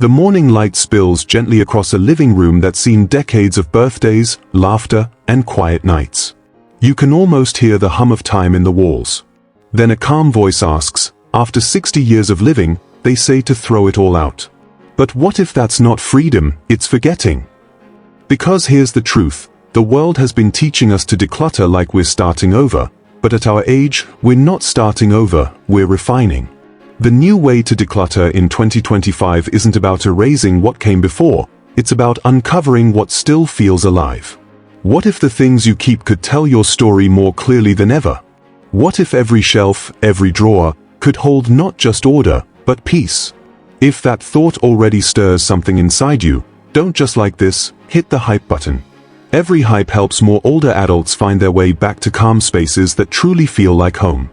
The morning light spills gently across a living room that's seen decades of birthdays, laughter, and quiet nights. You can almost hear the hum of time in the walls. Then a calm voice asks, after 60 years of living, they say to throw it all out. But what if that's not freedom, it's forgetting? Because here's the truth, the world has been teaching us to declutter like we're starting over, but at our age, we're not starting over, we're refining. The new way to declutter in 2025 isn't about erasing what came before, it's about uncovering what still feels alive. What if the things you keep could tell your story more clearly than ever? What if every shelf, every drawer, could hold not just order, but peace? If that thought already stirs something inside you, don't just like this, hit the hype button. Every hype helps more older adults find their way back to calm spaces that truly feel like home.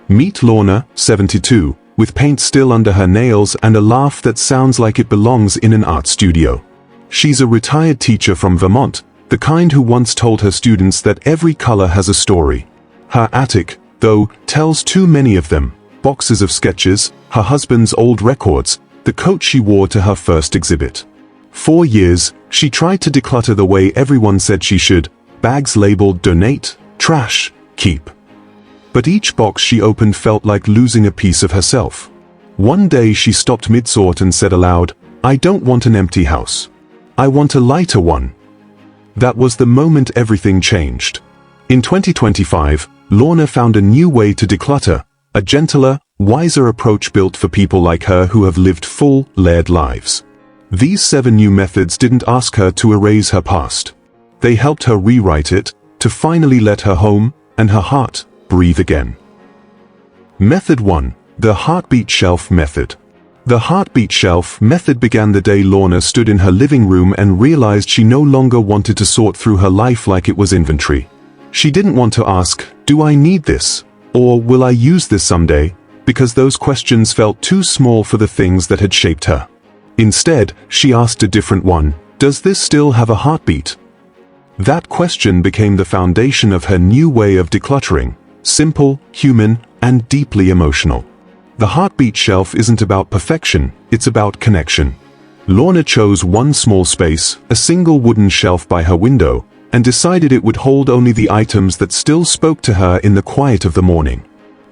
Meet Lorna, 72, with paint still under her nails and a laugh that sounds like it belongs in an art studio. She's a retired teacher from Vermont, the kind who once told her students that every color has a story. Her attic, though, tells too many of them. Boxes of sketches, her husband's old records, the coat she wore to her first exhibit. For years, she tried to declutter the way everyone said she should, bags labeled donate, trash, keep. But each box she opened felt like losing a piece of herself. One day she stopped mid-sort and said aloud, "I don't want an empty house. I want a lighter one." That was the moment everything changed. In 2025, Lorna found a new way to declutter, a gentler, wiser approach built for people like her who have lived full, layered lives. These 7 new methods didn't ask her to erase her past. They helped her rewrite it, to finally let her home, and her heart, breathe again. Method 1. The Heartbeat Shelf Method. The Heartbeat Shelf method began the day Lorna stood in her living room and realized she no longer wanted to sort through her life like it was inventory. She didn't want to ask, "Do I need this?" or "Will I use this someday?" because those questions felt too small for the things that had shaped her. Instead, she asked a different one, "Does this still have a heartbeat?" That question became the foundation of her new way of decluttering. Simple, human, and deeply emotional. The Heartbeat Shelf isn't about perfection, it's about connection. Lorna chose one small space, a single wooden shelf by her window, and decided it would hold only the items that still spoke to her in the quiet of the morning.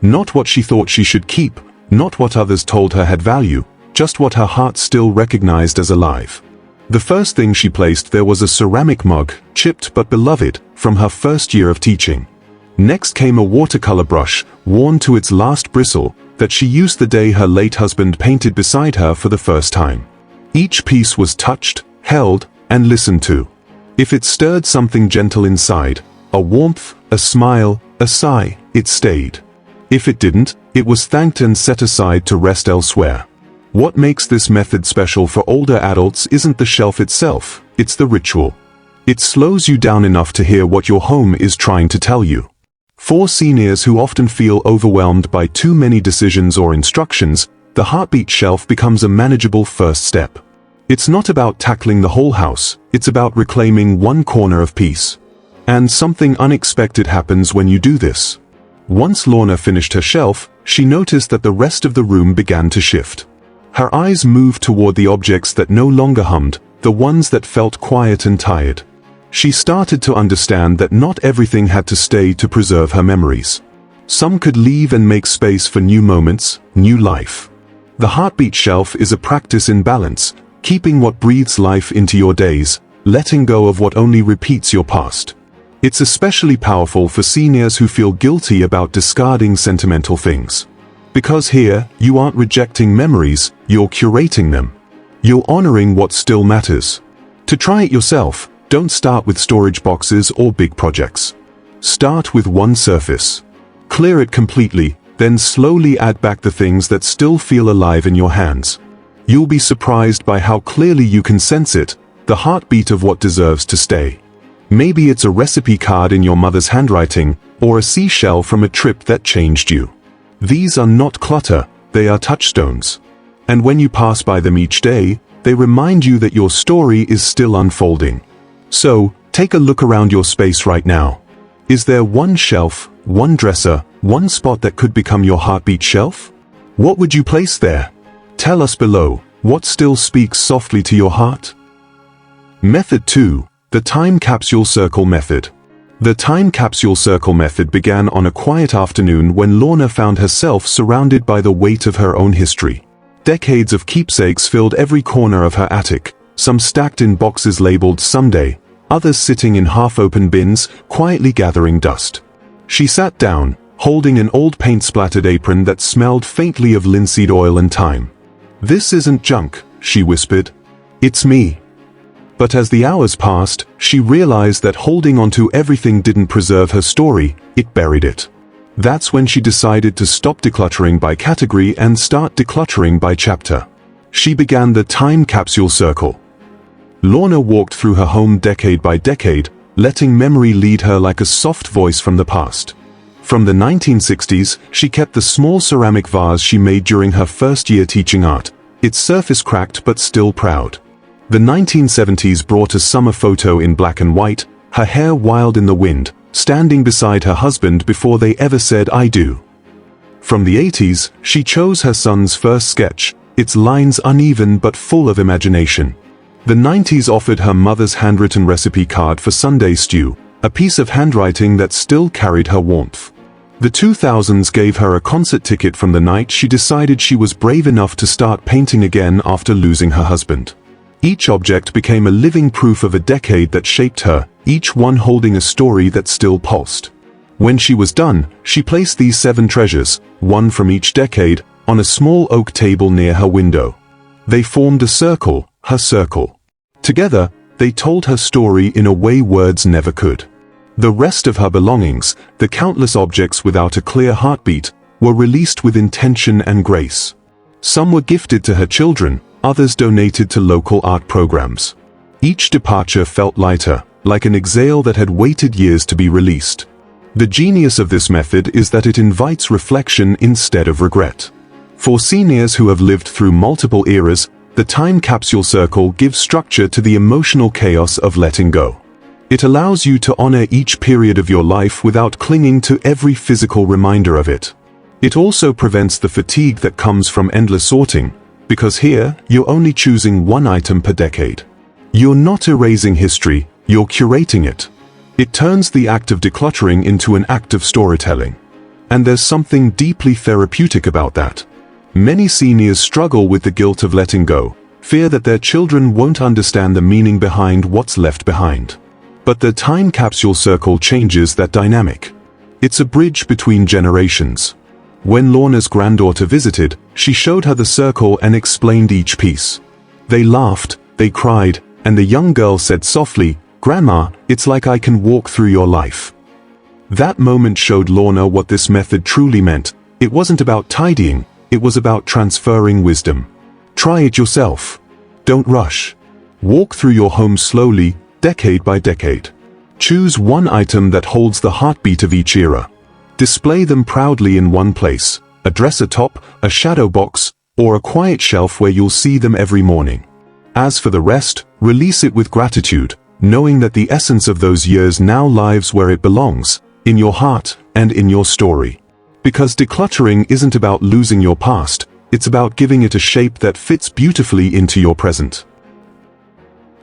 Not what she thought she should keep, not what others told her had value, just what her heart still recognized as alive. The first thing she placed there was a ceramic mug, chipped but beloved, from her first year of teaching. Next came a watercolor brush, worn to its last bristle, that she used the day her late husband painted beside her for the first time. Each piece was touched, held, and listened to. If it stirred something gentle inside, a warmth, a smile, a sigh, it stayed. If it didn't, it was thanked and set aside to rest elsewhere. What makes this method special for older adults isn't the shelf itself, it's the ritual. It slows you down enough to hear what your home is trying to tell you. For seniors who often feel overwhelmed by too many decisions or instructions, the Heartbeat Shelf becomes a manageable first step. It's not about tackling the whole house, it's about reclaiming one corner of peace. And something unexpected happens when you do this. Once Lorna finished her shelf, she noticed that the rest of the room began to shift. Her eyes moved toward the objects that no longer hummed, the ones that felt quiet and tired. She started to understand that not everything had to stay to preserve her memories. Some could leave and make space for new moments, new life. The Heartbeat Shelf is a practice in balance, keeping what breathes life into your days, letting go of what only repeats your past. It's especially powerful for seniors who feel guilty about discarding sentimental things. Because here, you aren't rejecting memories, you're curating them. You're honoring what still matters. To try it yourself, don't start with storage boxes or big projects. Start with one surface. Clear it completely, then slowly add back the things that still feel alive in your hands. You'll be surprised by how clearly you can sense it, the heartbeat of what deserves to stay. Maybe it's a recipe card in your mother's handwriting, or a seashell from a trip that changed you. These are not clutter, they are touchstones. And when you pass by them each day, they remind you that your story is still unfolding. So, take a look around your space right now. Is there one shelf, one dresser, one spot that could become your heartbeat shelf? What would you place there? Tell us below. What still speaks softly to your heart? Method 2. The Time Capsule Circle Method. The Time Capsule Circle method began on a quiet afternoon when Lorna found herself surrounded by the weight of her own history. Decades of keepsakes filled every corner of her attic, some stacked in boxes labeled "Someday," others sitting in half-open bins, quietly gathering dust. She sat down, holding an old paint-splattered apron that smelled faintly of linseed oil and thyme. "This isn't junk," she whispered. "It's me." But as the hours passed, she realized that holding onto everything didn't preserve her story, it buried it. That's when she decided to stop decluttering by category and start decluttering by chapter. She began the Time Capsule Circle. Lorna walked through her home decade by decade, letting memory lead her like a soft voice from the past. From the 1960s, she kept the small ceramic vase she made during her first year teaching art, its surface cracked but still proud. The 1970s brought a summer photo in black and white, her hair wild in the wind, standing beside her husband before they ever said "I do." From the 80s, she chose her son's first sketch, its lines uneven but full of imagination. The 90s offered her mother's handwritten recipe card for Sunday stew, a piece of handwriting that still carried her warmth. The 2000s gave her a concert ticket from the night she decided she was brave enough to start painting again after losing her husband. Each object became a living proof of a decade that shaped her, each one holding a story that still pulsed. When she was done, she placed these 7 treasures, one from each decade, on a small oak table near her window. They formed a circle, her circle. Together, they told her story in a way words never could. The rest of her belongings, the countless objects without a clear heartbeat, were released with intention and grace. Some were gifted to her children, others donated to local art programs. Each departure felt lighter, like an exhale that had waited years to be released. The genius of this method is that it invites reflection instead of regret. For seniors who have lived through multiple eras, the Time Capsule Circle gives structure to the emotional chaos of letting go. It allows you to honor each period of your life without clinging to every physical reminder of it. It also prevents the fatigue that comes from endless sorting, because here, you're only choosing one item per decade. You're not erasing history, you're curating it. It turns the act of decluttering into an act of storytelling. And there's something deeply therapeutic about that. Many seniors struggle with the guilt of letting go, fear that their children won't understand the meaning behind what's left behind. But the Time Capsule Circle changes that dynamic. It's a bridge between generations. When Lorna's granddaughter visited, she showed her the circle and explained each piece. They laughed, they cried, and the young girl said softly, "Grandma, it's like I can walk through your life." That moment showed Lorna what this method truly meant. It wasn't about tidying, it was about transferring wisdom. Try it yourself. Don't rush. Walk through your home slowly, decade by decade. Choose one item that holds the heartbeat of each era. Display them proudly in one place, a dresser top, a shadow box, or a quiet shelf where you'll see them every morning. As for the rest, release it with gratitude, knowing that the essence of those years now lives where it belongs, in your heart and in your story. Because decluttering isn't about losing your past, it's about giving it a shape that fits beautifully into your present.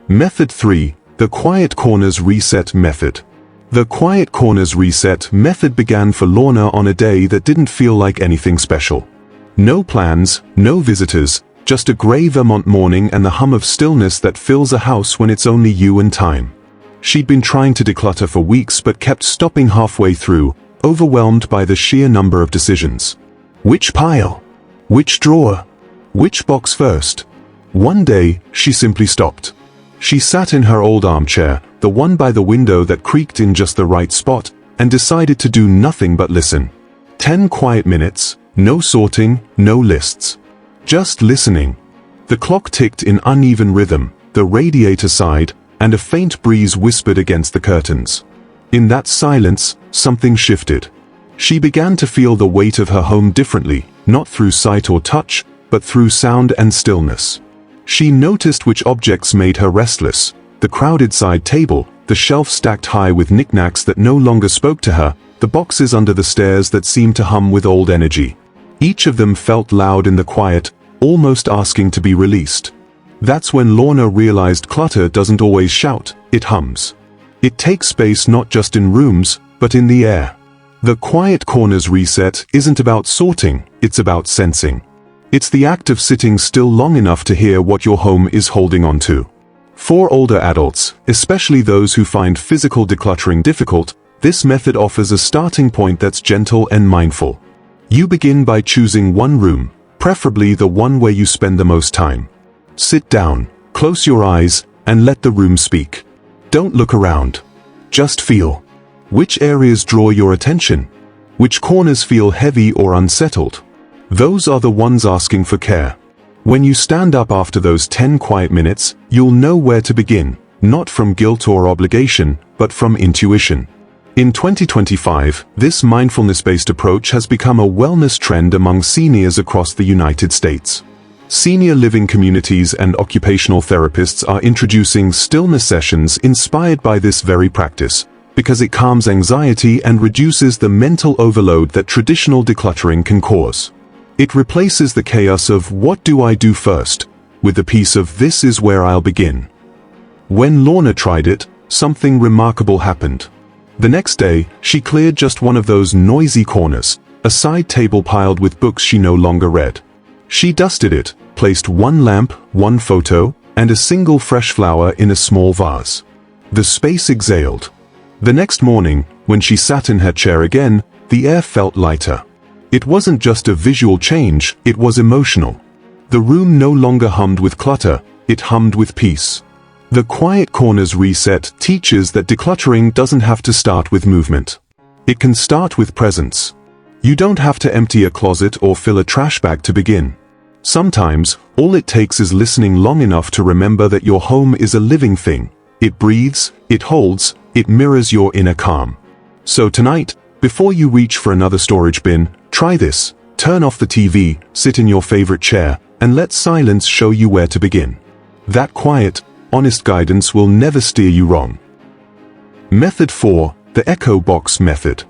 Method 3. The Quiet Corners Reset Method. The Quiet Corners Reset method began for Lorna on a day that didn't feel like anything special. No plans, no visitors, just a gray Vermont morning and the hum of stillness that fills a house when it's only you and time. She'd been trying to declutter for weeks but kept stopping halfway through, overwhelmed by the sheer number of decisions. Which pile? Which drawer? Which box first? One day, she simply stopped. She sat in her old armchair, the one by the window that creaked in just the right spot, and decided to do nothing but listen. 10 quiet minutes, no sorting, no lists. Just listening. The clock ticked in uneven rhythm, the radiator sighed, and a faint breeze whispered against the curtains. In that silence, something shifted. She began to feel the weight of her home differently, not through sight or touch, but through sound and stillness. She noticed which objects made her restless: the crowded side table, the shelf stacked high with knickknacks that no longer spoke to her, the boxes under the stairs that seemed to hum with old energy. Each of them felt loud in the quiet, almost asking to be released. That's when Lorna realized clutter doesn't always shout, it hums. It takes space not just in rooms, but in the air. The Quiet Corners reset isn't about sorting, it's about sensing. It's the act of sitting still long enough to hear what your home is holding on to. For older adults, especially those who find physical decluttering difficult, this method offers a starting point that's gentle and mindful. You begin by choosing one room, preferably the one where you spend the most time. Sit down, close your eyes, and let the room speak. Don't look around. Just feel. Which areas draw your attention? Which corners feel heavy or unsettled? Those are the ones asking for care. When you stand up after those 10 quiet minutes, you'll know where to begin, not from guilt or obligation, but from intuition. In 2025, this mindfulness-based approach has become a wellness trend among seniors across the United States. Senior living communities and occupational therapists are introducing stillness sessions inspired by this very practice, because it calms anxiety and reduces the mental overload that traditional decluttering can cause. It replaces the chaos of "what do I do first?" with the peace of "this is where I'll begin." When Lorna tried it, something remarkable happened. The next day, she cleared just one of those noisy corners, a side table piled with books she no longer read. She dusted it, placed one lamp, one photo, and a single fresh flower in a small vase. The space exhaled. The next morning, when she sat in her chair again, the air felt lighter. It wasn't just a visual change, it was emotional. The room no longer hummed with clutter, it hummed with peace. The Quiet Corners reset teaches that decluttering doesn't have to start with movement. It can start with presence. You don't have to empty a closet or fill a trash bag to begin. Sometimes, all it takes is listening long enough to remember that your home is a living thing. It breathes, it holds, it mirrors your inner calm. So tonight, before you reach for another storage bin, try this. Turn off the TV, sit in your favorite chair, and let silence show you where to begin. That quiet, honest guidance will never steer you wrong. Method 4. The Echo Box Method.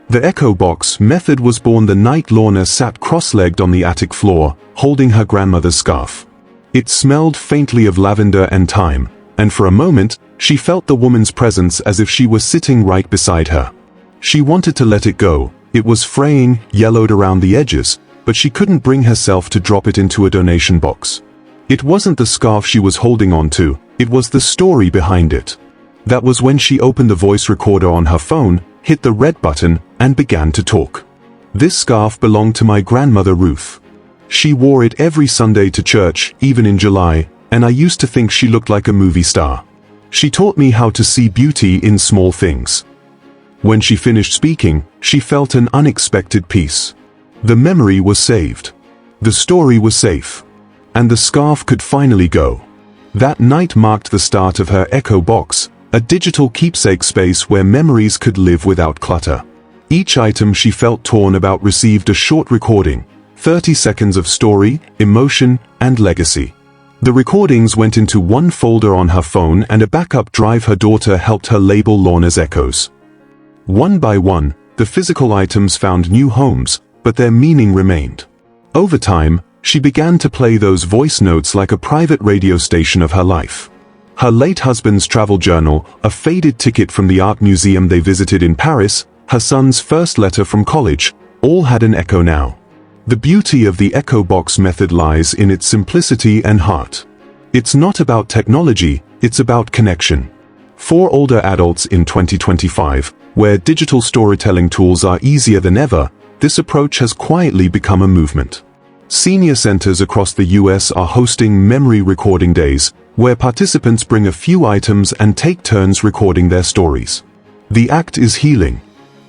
The Echo Box method was born the night Lorna sat cross-legged on the attic floor, holding her grandmother's scarf. It smelled faintly of lavender and thyme, and for a moment, she felt the woman's presence as if she were sitting right beside her. She wanted to let it go. It was fraying, yellowed around the edges, but she couldn't bring herself to drop it into a donation box. It wasn't the scarf she was holding on to, it was the story behind it. That was when she opened the voice recorder on her phone, hit the red button, and began to talk. This scarf belonged to my grandmother Ruth. She wore it every Sunday to church, even in July, and I used to think she looked like a movie star. She taught me how to see beauty in small things. When she finished speaking, she felt an unexpected peace. The memory was saved. The story was safe. And the scarf could finally go. That night marked the start of her Echo Box, a digital keepsake space where memories could live without clutter. Each item she felt torn about received a short recording, 30 seconds of story, emotion, and legacy. The recordings went into one folder on her phone, and a backup drive her daughter helped her label Lorna's echoes. One by one, the physical items found new homes, but their meaning remained. Over time, she began to play those voice notes like a private radio station of her life. Her late husband's travel journal, a faded ticket from the art museum they visited in Paris, her son's first letter from college, all had an echo now. The beauty of the Echo Box method lies in its simplicity and heart. It's not about technology, it's about connection. For older adults in 2025, where digital storytelling tools are easier than ever, this approach has quietly become a movement. Senior centers across the US are hosting memory recording days, where participants bring a few items and take turns recording their stories. The act is healing.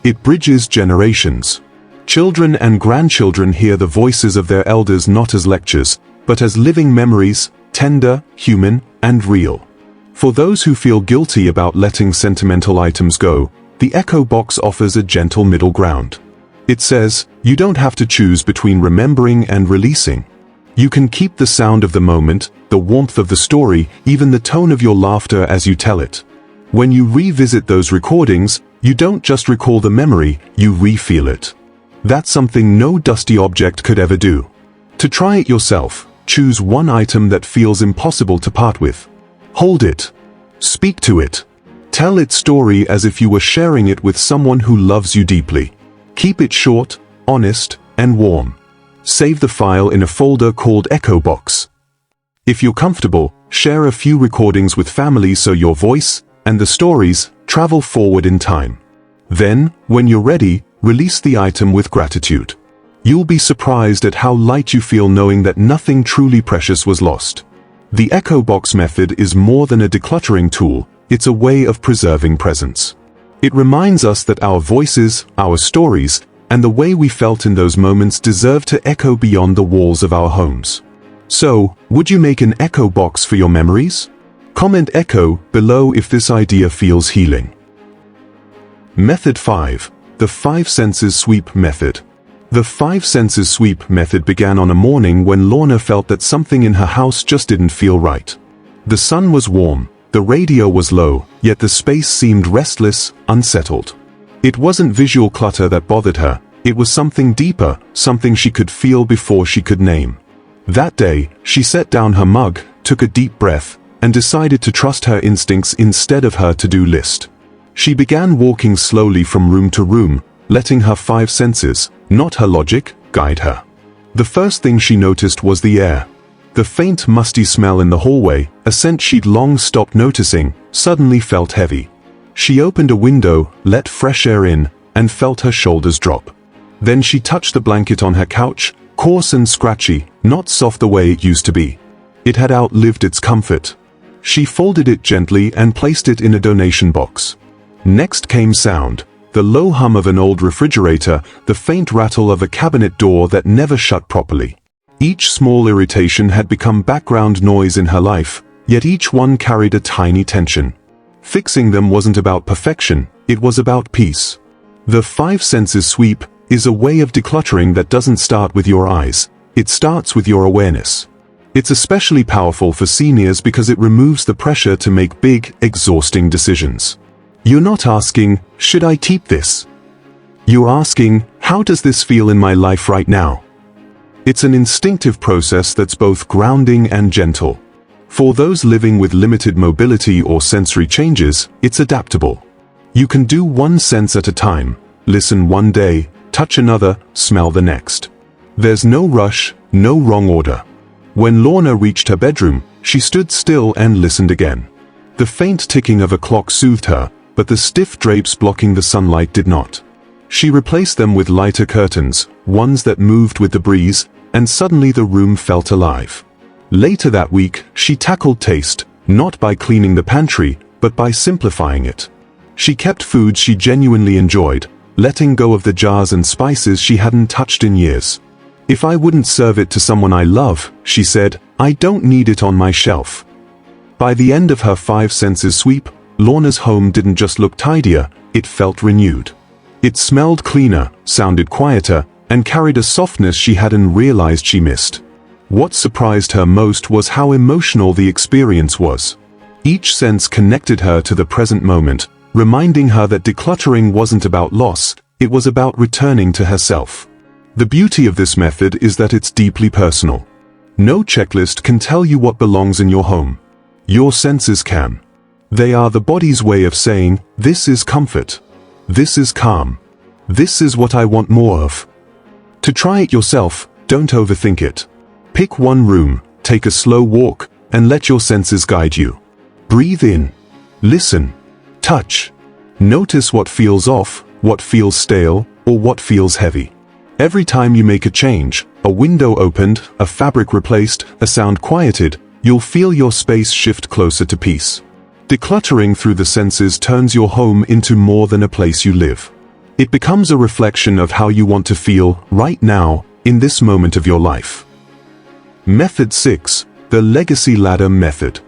It bridges generations. Children and grandchildren hear the voices of their elders not as lectures, but as living memories, tender, human, and real. For those who feel guilty about letting sentimental items go, the Echo Box offers a gentle middle ground. It says, you don't have to choose between remembering and releasing. You can keep the sound of the moment, the warmth of the story, even the tone of your laughter as you tell it. When you revisit those recordings, you don't just recall the memory, you re-feel it. That's something no dusty object could ever do. To try it yourself, choose one item that feels impossible to part with. Hold it. Speak to it. Tell its story as if you were sharing it with someone who loves you deeply. Keep it short, honest, and warm. Save the file in a folder called Echo Box. If you're comfortable, share a few recordings with family so your voice and the stories travel forward in time. Then, when you're ready, release the item with gratitude. You'll be surprised at how light you feel knowing that nothing truly precious was lost. The Echo Box method is more than a decluttering tool, it's a way of preserving presence. It reminds us that our voices, our stories, and the way we felt in those moments deserve to echo beyond the walls of our homes. So, would you make an echo box for your memories? Comment echo below if this idea feels healing. Method 5. The 5 Senses Sweep Method. The 5 Senses Sweep method began on a morning when Lorna felt that something in her house just didn't feel right. The sun was warm, the radio was low, yet the space seemed restless, unsettled. It wasn't visual clutter that bothered her, it was something deeper, something she could feel before she could name. That day, she set down her mug, took a deep breath, and decided to trust her instincts instead of her to-do list. She began walking slowly from room to room, letting her 5 senses, not her logic, guide her. The first thing she noticed was the air. The faint musty smell in the hallway, a scent she'd long stopped noticing, suddenly felt heavy. She opened a window, let fresh air in, and felt her shoulders drop. Then she touched the blanket on her couch, coarse and scratchy, not soft the way it used to be. It had outlived its comfort. She folded it gently and placed it in a donation box. Next came sound. The low hum of an old refrigerator, the faint rattle of a cabinet door that never shut properly. Each small irritation had become background noise in her life, yet each one carried a tiny tension. Fixing them wasn't about perfection, it was about peace. The 5 Senses Sweep is a way of decluttering that doesn't start with your eyes, it starts with your awareness. It's especially powerful for seniors because it removes the pressure to make big, exhausting decisions. You're not asking, should I keep this? You're asking, how does this feel in my life right now? It's an instinctive process that's both grounding and gentle. For those living with limited mobility or sensory changes, it's adaptable. You can do one sense at a time, listen one day, touch another, smell the next. There's no rush, no wrong order. When Lorna reached her bedroom, she stood still and listened again. The faint ticking of a clock soothed her, but the stiff drapes blocking the sunlight did not. She replaced them with lighter curtains, ones that moved with the breeze, and suddenly the room felt alive. Later that week, she tackled taste, not by cleaning the pantry, but by simplifying it. She kept foods she genuinely enjoyed, letting go of the jars and spices she hadn't touched in years. If I wouldn't serve it to someone I love, she said, I don't need it on my shelf. By the end of her 5 Senses Sweep, Lorna's home didn't just look tidier, it felt renewed. It smelled cleaner, sounded quieter, and carried a softness she hadn't realized she missed. What surprised her most was how emotional the experience was. Each sense connected her to the present moment, reminding her that decluttering wasn't about loss, it was about returning to herself. The beauty of this method is that it's deeply personal. No checklist can tell you what belongs in your home. Your senses can. They are the body's way of saying, this is comfort. This is calm. This is what I want more of. To try it yourself, don't overthink it. Pick one room, take a slow walk, and let your senses guide you. Breathe in. Listen. Touch. Notice what feels off, what feels stale, or what feels heavy. Every time you make a change, a window opened, a fabric replaced, a sound quieted, you'll feel your space shift closer to peace. Decluttering through the senses turns your home into more than a place you live. It becomes a reflection of how you want to feel right now, in this moment of your life. Method 6. The Legacy Ladder Method.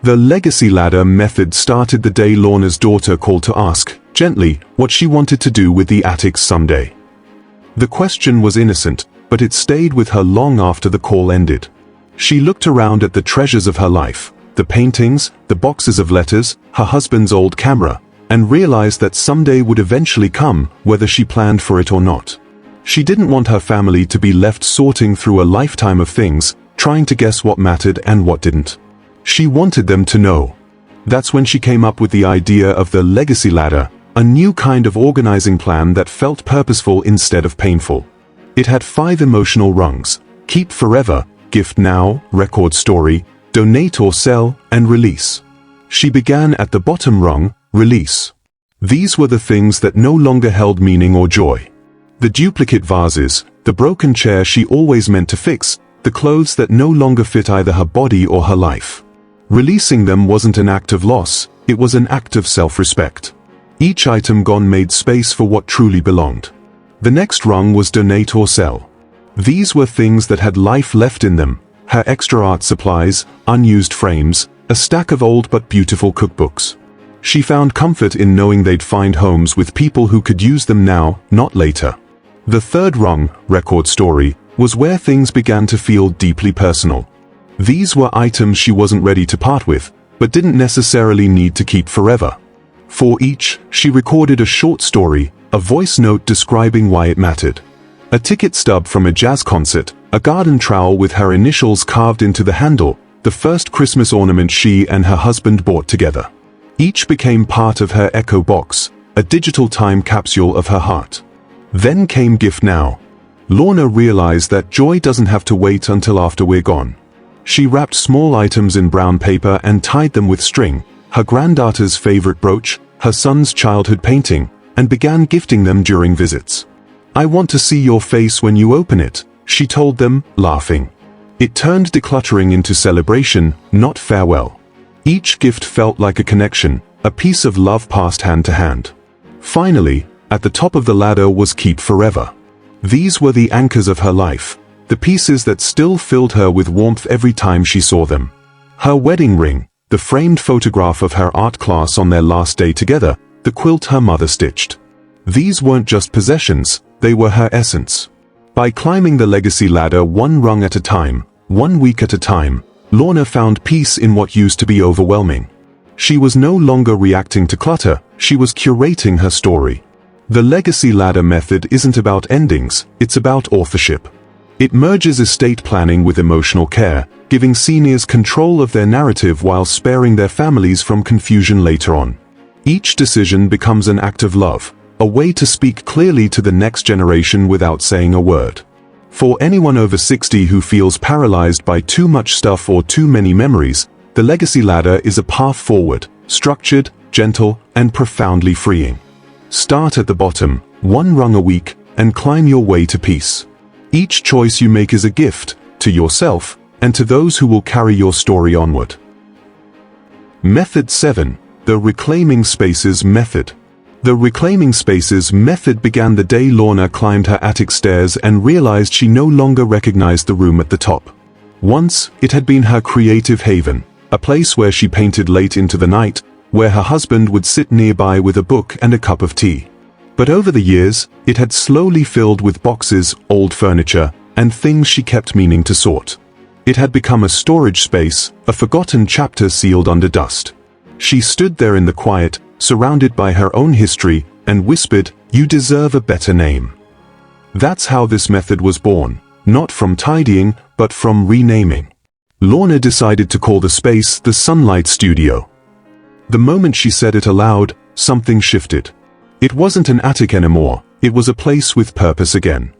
The Legacy Ladder Method started the day Lorna's daughter called to ask, gently, what she wanted to do with the attics someday. The question was innocent, but it stayed with her long after the call ended. She looked around at the treasures of her life, the paintings, the boxes of letters, her husband's old camera, and realized that someday would eventually come, whether she planned for it or not. She didn't want her family to be left sorting through a lifetime of things, trying to guess what mattered and what didn't. She wanted them to know. That's when she came up with the idea of the legacy ladder, a new kind of organizing plan that felt purposeful instead of painful. It had 5 emotional rungs: keep forever, gift now, record story, donate or sell, and release. She began at the bottom rung, release. These were the things that no longer held meaning or joy. The duplicate vases, the broken chair she always meant to fix, the clothes that no longer fit either her body or her life. Releasing them wasn't an act of loss, it was an act of self-respect. Each item gone made space for what truly belonged. The next rung was donate or sell. These were things that had life left in them: her extra art supplies, unused frames, a stack of old but beautiful cookbooks. She found comfort in knowing they'd find homes with people who could use them now, not later. The third rung, record story, was where things began to feel deeply personal. These were items she wasn't ready to part with, but didn't necessarily need to keep forever. For each, she recorded a short story, a voice note describing why it mattered. A ticket stub from a jazz concert, a garden trowel with her initials carved into the handle, the first Christmas ornament she and her husband bought together. Each became part of her echo box, a digital time capsule of her heart. Then came gift now. Lorna realized that joy doesn't have to wait until after we're gone. She wrapped small items in brown paper and tied them with string, her granddaughter's favorite brooch, her son's childhood painting, and began gifting them during visits. "I want to see your face when you open it," she told them, laughing. It turned decluttering into celebration, not farewell. Each gift felt like a connection, a piece of love passed hand to hand. Finally, at the top of the ladder was keep forever. These were the anchors of her life, the pieces that still filled her with warmth every time she saw them. Her wedding ring, the framed photograph of her art class on their last day together, the quilt her mother stitched. These weren't just possessions, they were her essence. By climbing the legacy ladder one rung at a time, 1 week at a time, Lorna found peace in what used to be overwhelming. She was no longer reacting to clutter, she was curating her story. The legacy ladder method isn't about endings, it's about authorship. It merges estate planning with emotional care, giving seniors control of their narrative while sparing their families from confusion later on. Each decision becomes an act of love, a way to speak clearly to the next generation without saying a word. For anyone over 60 who feels paralyzed by too much stuff or too many memories, the legacy ladder is a path forward, structured, gentle, and profoundly freeing. Start at the bottom, 1 rung a week, and climb your way to peace. Each choice you make is a gift, to yourself, and to those who will carry your story onward. Method 7. The Reclaiming Spaces Method. The Reclaiming Spaces method began the day Lorna climbed her attic stairs and realized she no longer recognized the room at the top. Once, it had been her creative haven, a place where she painted late into the night, where her husband would sit nearby with a book and a cup of tea. But over the years, it had slowly filled with boxes, old furniture, and things she kept meaning to sort. It had become a storage space, a forgotten chapter sealed under dust. She stood there in the quiet, surrounded by her own history, and whispered, "You deserve a better name." That's how this method was born, not from tidying, but from renaming. Lorna decided to call the space the Sunlight Studio. The moment she said it aloud, something shifted. It wasn't an attic anymore, it was a place with purpose again.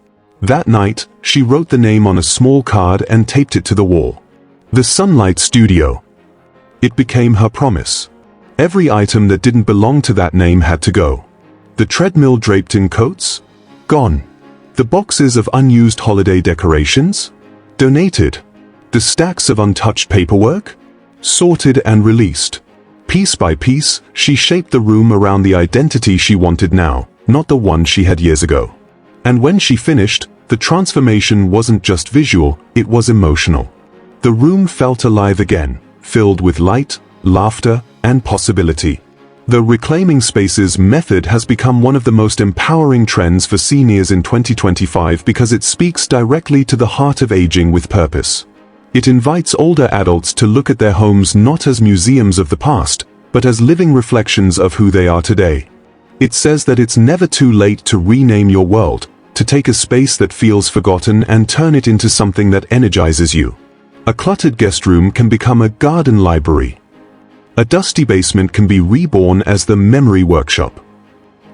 That night, she wrote the name on a small card and taped it to the wall. The Sunlight Studio. It became her promise. Every item that didn't belong to that name had to go. The treadmill draped in coats? Gone. The boxes of unused holiday decorations? Donated. The stacks of untouched paperwork? Sorted and released. Piece by piece, she shaped the room around the identity she wanted now, not the one she had years ago. And when she finished, the transformation wasn't just visual, it was emotional. The room felt alive again, filled with light, laughter, and possibility. The Reclaiming Spaces method has become one of the most empowering trends for seniors in 2025 because it speaks directly to the heart of aging with purpose. It invites older adults to look at their homes not as museums of the past, but as living reflections of who they are today. It says that it's never too late to rename your world, to take a space that feels forgotten and turn it into something that energizes you. A cluttered guest room can become a garden library. A dusty basement can be reborn as the memory workshop.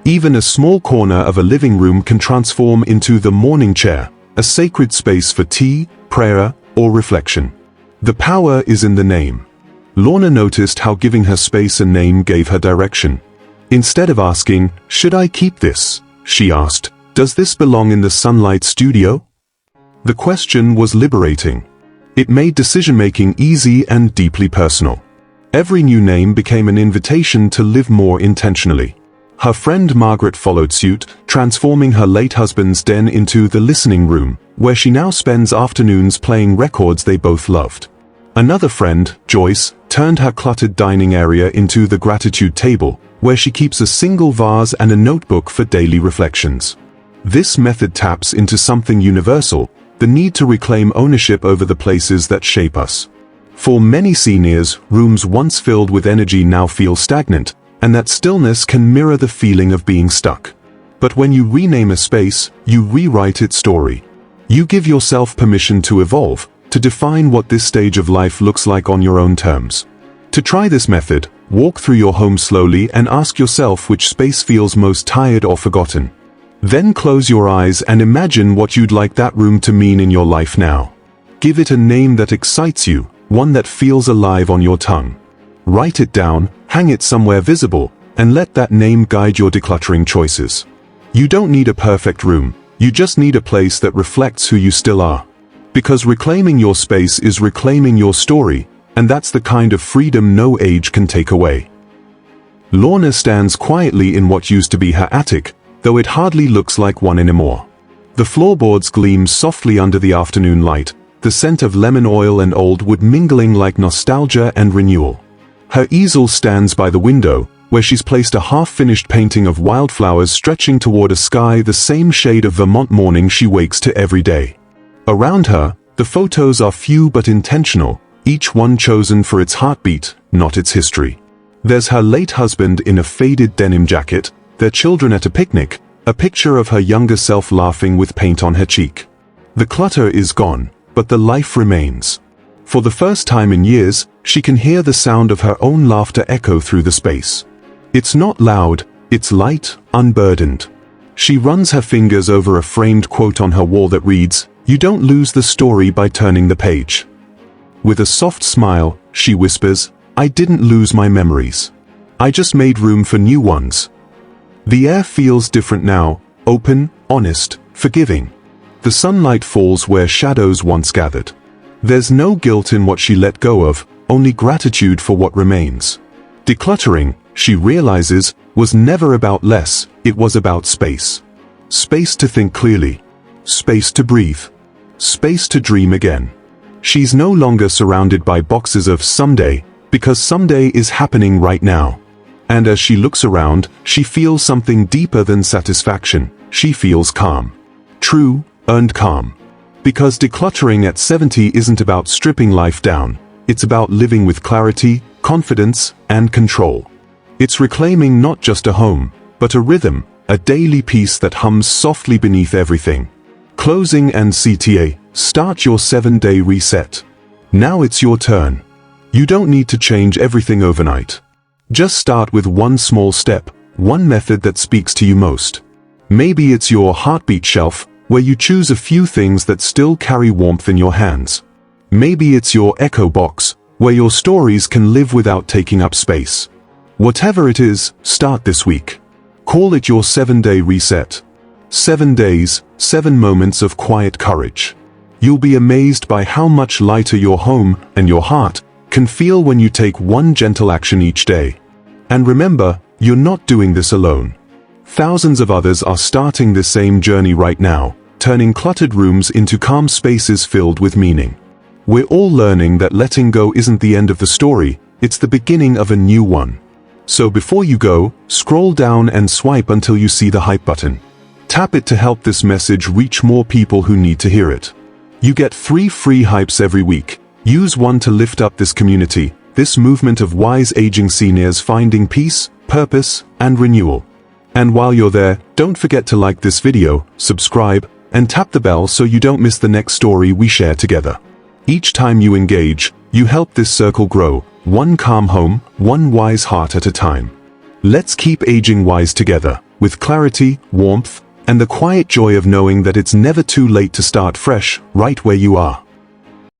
Even a small corner of a living room can transform into the morning chair, a sacred space for tea, prayer, or reflection. The power is in the name. Lorna noticed how giving her space a name gave her direction. Instead of asking, "Should I keep this?" she asked, "Does this belong in the sunlight studio?" The question was liberating. It made decision-making easy and deeply personal. Every new name became an invitation to live more intentionally. Her friend Margaret followed suit, transforming her late husband's den into the listening room, where she now spends afternoons playing records they both loved. Another friend, Joyce, turned her cluttered dining area into the gratitude table, where she keeps a single vase and a notebook for daily reflections. This method taps into something universal, the need to reclaim ownership over the places that shape us. For many seniors, rooms once filled with energy now feel stagnant, and that stillness can mirror the feeling of being stuck. But when you rename a space, you rewrite its story. You give yourself permission to evolve, to define what this stage of life looks like on your own terms. To try this method, walk through your home slowly and ask yourself which space feels most tired or forgotten. Then close your eyes and imagine what you'd like that room to mean in your life now. Give it a name that excites you, one that feels alive on your tongue. Write it down, hang it somewhere visible, and let that name guide your decluttering choices. You don't need a perfect room, you just need a place that reflects who you still are. Because reclaiming your space is reclaiming your story, and that's the kind of freedom no age can take away. Lorna stands quietly in what used to be her attic, though it hardly looks like one anymore. The floorboards gleam softly under the afternoon light, the scent of lemon oil and old wood mingling like nostalgia and renewal. Her easel stands by the window, where she's placed a half-finished painting of wildflowers stretching toward a sky the same shade of Vermont morning she wakes to every day. Around her, the photos are few but intentional, each one chosen for its heartbeat, not its history. There's her late husband in a faded denim jacket, their children at a picnic, a picture of her younger self laughing with paint on her cheek. The clutter is gone, but the life remains. For the first time in years, she can hear the sound of her own laughter echo through the space. It's not loud, it's light, unburdened. She runs her fingers over a framed quote on her wall that reads, "You don't lose the story by turning the page." With a soft smile, she whispers, "I didn't lose my memories. I just made room for new ones." The air feels different now, open, honest, forgiving. The sunlight falls where shadows once gathered. There's no guilt in what she let go of, only gratitude for what remains. Decluttering, she realizes, was never about less, it was about space. Space to think clearly. Space to breathe. Space to dream again. She's no longer surrounded by boxes of someday, because someday is happening right now. And as she looks around, she feels something deeper than satisfaction. She feels calm. True, earned calm. Because decluttering at 70 isn't about stripping life down, it's about living with clarity, confidence, and control. It's reclaiming not just a home, but a rhythm, a daily peace that hums softly beneath everything. Closing and CTA, start your 7-day reset. Now it's your turn. You don't need to change everything overnight. Just start with one small step, one method that speaks to you most. Maybe it's your heartbeat shelf, where you choose a few things that still carry warmth in your hands. Maybe it's your echo box, where your stories can live without taking up space. Whatever it is, start this week. Call it your 7-day reset. 7 days, 7 moments of quiet courage. You'll be amazed by how much lighter your home and your heart can feel when you take one gentle action each day. And remember, you're not doing this alone. Thousands of others are starting the same journey right now, turning cluttered rooms into calm spaces filled with meaning. We're all learning that letting go isn't the end of the story, it's the beginning of a new one. So before you go, scroll down and swipe until you see the hype button. Tap it to help this message reach more people who need to hear it. You get 3 free hypes every week. Use one to lift up this community, this movement of wise aging seniors finding peace, purpose, and renewal. And while you're there, don't forget to like this video, subscribe, and tap the bell so you don't miss the next story we share together. Each time you engage, you help this circle grow, one calm home, one wise heart at a time. Let's keep aging wise together, with clarity, warmth, and the quiet joy of knowing that it's never too late to start fresh, right where you are.